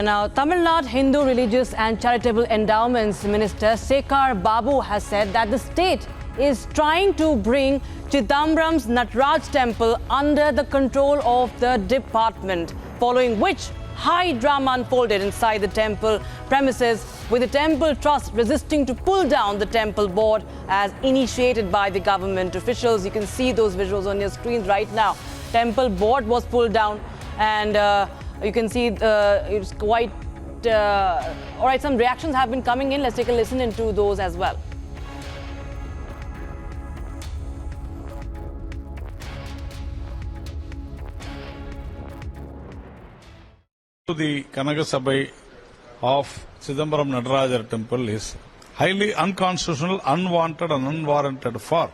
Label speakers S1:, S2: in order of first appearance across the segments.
S1: Now, Tamil Nadu Hindu Religious and Charitable Endowments Minister Sekar Babu has said that the state is trying to bring Chidambaram's Nataraj temple under the control of the department, following which high drama unfolded inside the temple premises, with the temple trust resisting to pull down the temple board as initiated by the government officials. You can see those visuals on your screens right now. Temple board was pulled down, and you can see it's quite all right. Some reactions have been coming in. Let's take a listen into those as well.
S2: The Kanagasabai of Chidambaram Natarajar temple is highly unconstitutional, unwanted and unwarranted for.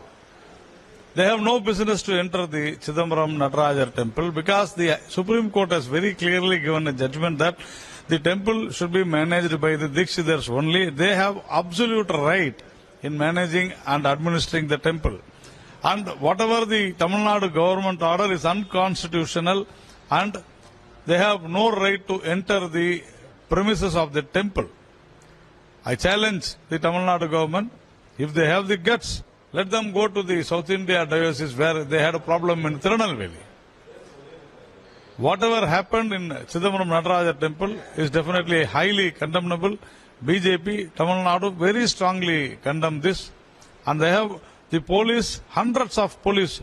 S2: They have no business to enter the Chidambaram Natarajar temple because the Supreme Court has very clearly given a judgment that the temple should be managed by the Dikshidhars only. They have absolute right in managing and administering the temple. And whatever the Tamil Nadu government order is unconstitutional, and they have no right to enter the premises of the temple. I challenge the Tamil Nadu government, if they have the guts, let them go to the South India diocese where they had a problem in Tirunelveli. Whatever happened in Chidambaram Nataraja temple is definitely highly condemnable. BJP, Tamil Nadu very strongly condemn this, and they have the police, hundreds of police,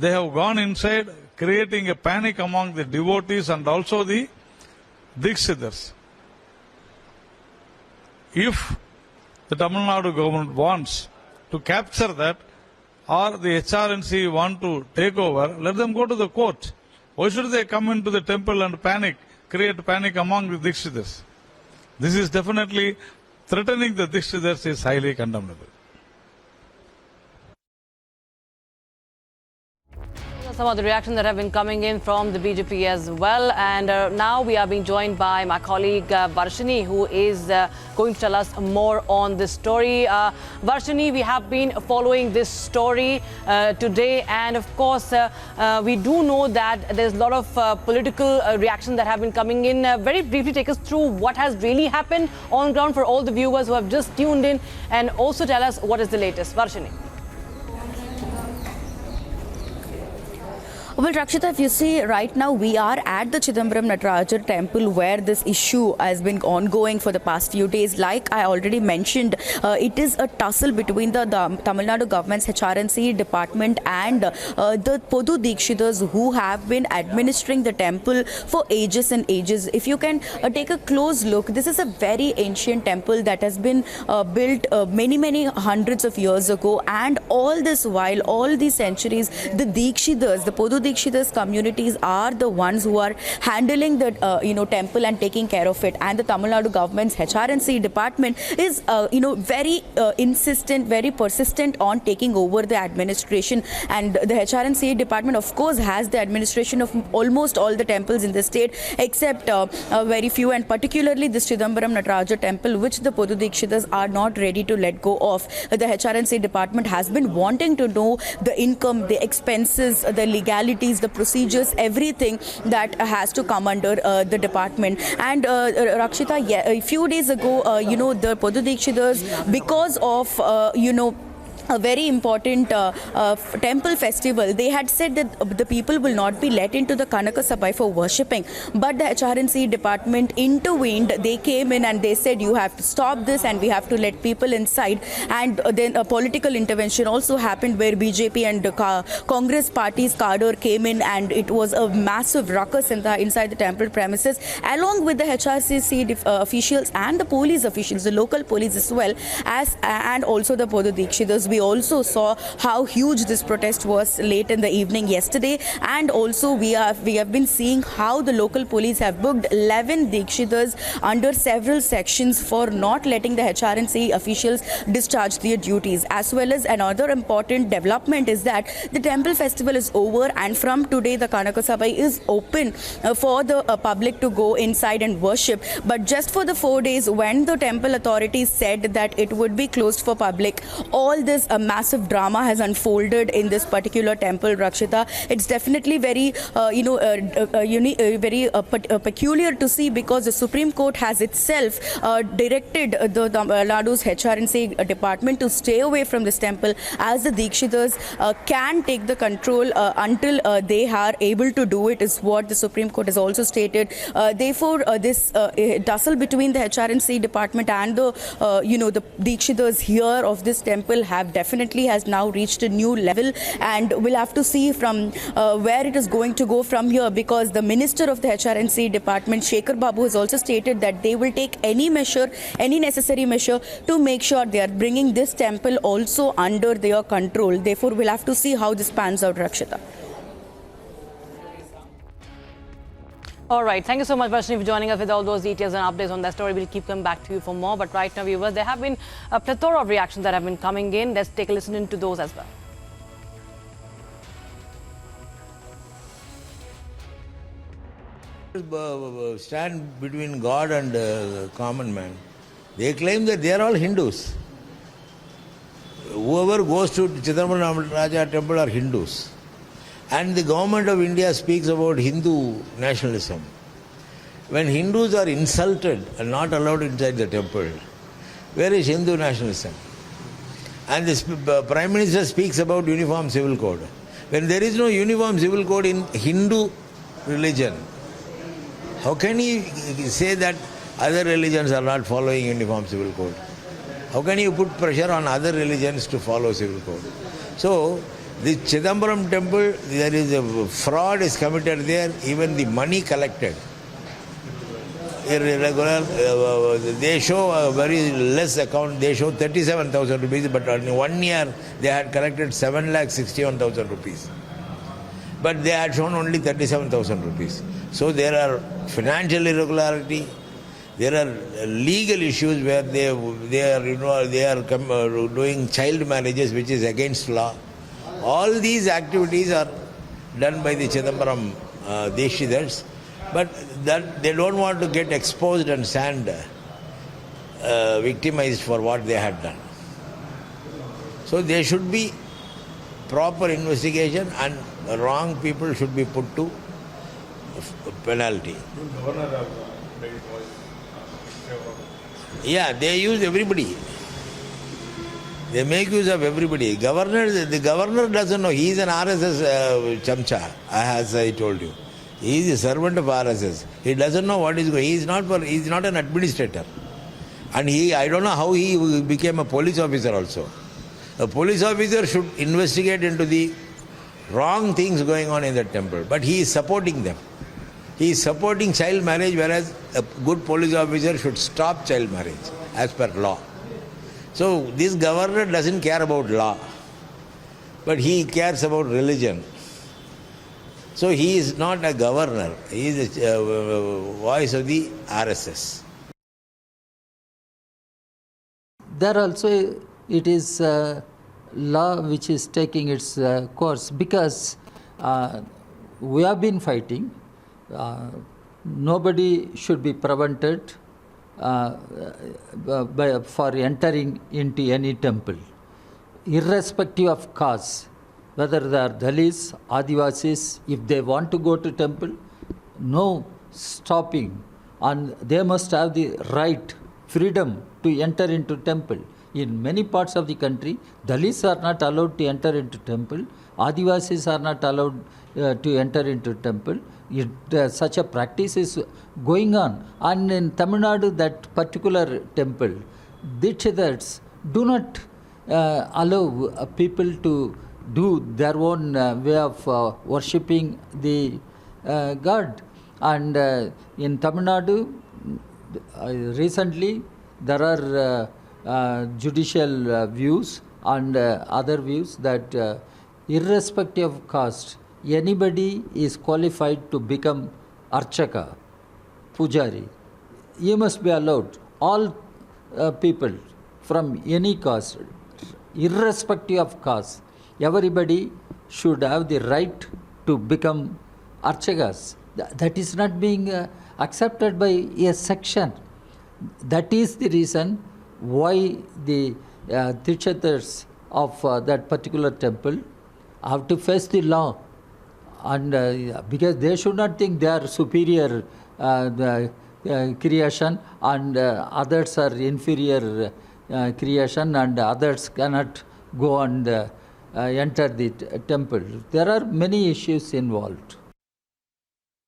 S2: they have gone inside, creating a panic among the devotees and also the Dikshidhars. If the Tamil Nadu government wants to capture that, or the HRNC want to take over, let them go to the court. Why should they come into the temple and panic, create panic among the Dikshidhars? This is definitely threatening the Dikshidhars is highly condemnable.
S1: Some of the reactions that have been coming in from the BJP as well. And now we are being joined by my colleague Varshini, who is going to tell us more on this story. Varshini, we have been following this story today, and of course we do know that there's a lot of political reactions that have been coming in. Very briefly, take us through what has really happened on ground for all the viewers who have just tuned in, and also tell us what is the latest. Varshini.
S3: Well, Rakshita, if you see right now, we are at the Chidambaram Natarajar temple where this issue has been ongoing for the past few days. Like I already mentioned, it is a tussle between the Tamil Nadu government's HRNC department and the Podu Dikshidhars who have been administering the temple for ages and ages. If you can take a close look, this is a very ancient temple that has been built many hundreds of years ago, and all this while, all these centuries, the Dikshidhars, the Podu Dikshidhars communities are the ones who are handling the temple and taking care of it, and the Tamil Nadu government's HRNC department is very insistent, very persistent on taking over the administration. And the HRNC department of course has the administration of almost all the temples in the state except very few, and particularly this Chidambaram Nataraja temple, which the Podu Dikshidhars are not ready to let go of. The HRNC department has been wanting to know the income, the expenses, the legality, the procedures, everything that has to come under the department. And Rakshita, a few days ago, the Podu Dikshidhars, because of a very important temple festival, they had said that the people will not be let into the Kanakasabai for worshipping, but the HRNC department intervened. They came in and they said you have to stop this and we have to let people inside. And then a political intervention also happened where BJP and Congress party's cadre came in, and it was a massive ruckus inside the temple premises, along with the HRCC officials and the police officials, the local police as well as, and also the Podu Dikshidhars. We also saw how huge this protest was late in the evening yesterday, and also we have been seeing how the local police have booked 11 Dikshidhars under several sections for not letting the HRNC officials discharge their duties. As well as another important development is that the temple festival is over, and from today the Kanakasabai is open for the public to go inside and worship. But just for the 4 days when the temple authorities said that it would be closed for public, all this as a massive drama has unfolded in this particular temple, Rakshita. It's definitely very, peculiar to see, because the Supreme Court has itself directed the Tamil Nadu's HRNC department to stay away from this temple, as the Dikshitas can take the control until they are able to do it, is what the Supreme Court has also stated. Therefore, this tussle between the HRNC department and the the Dikshitas here of this temple has now reached a new level, and we'll have to see from where it is going to go from here, because the minister of the HRNC department, Shekhar Babu, has also stated that they will take any necessary measure to make sure they are bringing this temple also under their control. Therefore, we'll have to see how this pans out, Rakshita.
S1: All right. Thank you so much, Varshini, for joining us with all those details and updates on that story. We'll keep coming back to you for more. But right now, viewers, there have been a plethora of reactions that have been coming in. Let's take a listen into those as well.
S4: Stand between God and common man. They claim that they are all Hindus. Whoever goes to Chidambaram Raja temple are Hindus. And the government of India speaks about Hindu nationalism. When Hindus are insulted and not allowed inside the temple, where is Hindu nationalism? And the Prime Minister speaks about uniform civil code. When there is no uniform civil code in Hindu religion, how can he say that other religions are not following uniform civil code? How can you put pressure on other religions to follow civil code? So, the Chidambaram temple, there is a fraud is committed there, even the money collected. Irregular, they show a very less account, they show 37,000 rupees, but in 1 year they had collected 7,61,000 rupees. But they had shown only 37,000 rupees. So there are financial irregularity, there are legal issues where they are doing child marriages, which is against law. All these activities are done by the Chidambaram Dikshitas, but that they don't want to get exposed and stand victimized for what they had done. So there should be proper investigation, and wrong people should be put to penalty. Yeah, they use everybody. They make use of everybody. The governor doesn't know. He is an RSS chamcha, as I told you. He is a servant of RSS. He doesn't know what is going. He is not an administrator. And I don't know how he became a police officer also. A police officer should investigate into the wrong things going on in the temple. But he is supporting them. He is supporting child marriage, whereas a good police officer should stop child marriage as per law. So this governor doesn't care about law, but he cares about religion. So he is not a governor, he is a voice of the RSS.
S5: There also it is law which is taking its course, because we have been fighting. Nobody should be prevented for entering into any temple, irrespective of caste, whether they are Dalits, Adivasis. If they want to go to temple, no stopping, and they must have the right, freedom to enter into temple. In many parts of the country, Dalits are not allowed to enter into temple, Adivasis are not allowed to enter into temple. Such a practice is going on. And in Tamil Nadu, that particular temple, Dikshitas do not allow people to do their own way of worshipping the God. And in Tamil Nadu, recently there are judicial views and other views that irrespective of caste, anybody is qualified to become Archaka, Pujari. You must be allowed. All people from any caste, irrespective of caste, everybody should have the right to become Archakas. That is not being accepted by a section. That is the reason why the Dikshitas of that particular temple have to face the law. And because they should not think they are superior creation and others are inferior creation and others cannot go and enter the temple. There are many issues involved.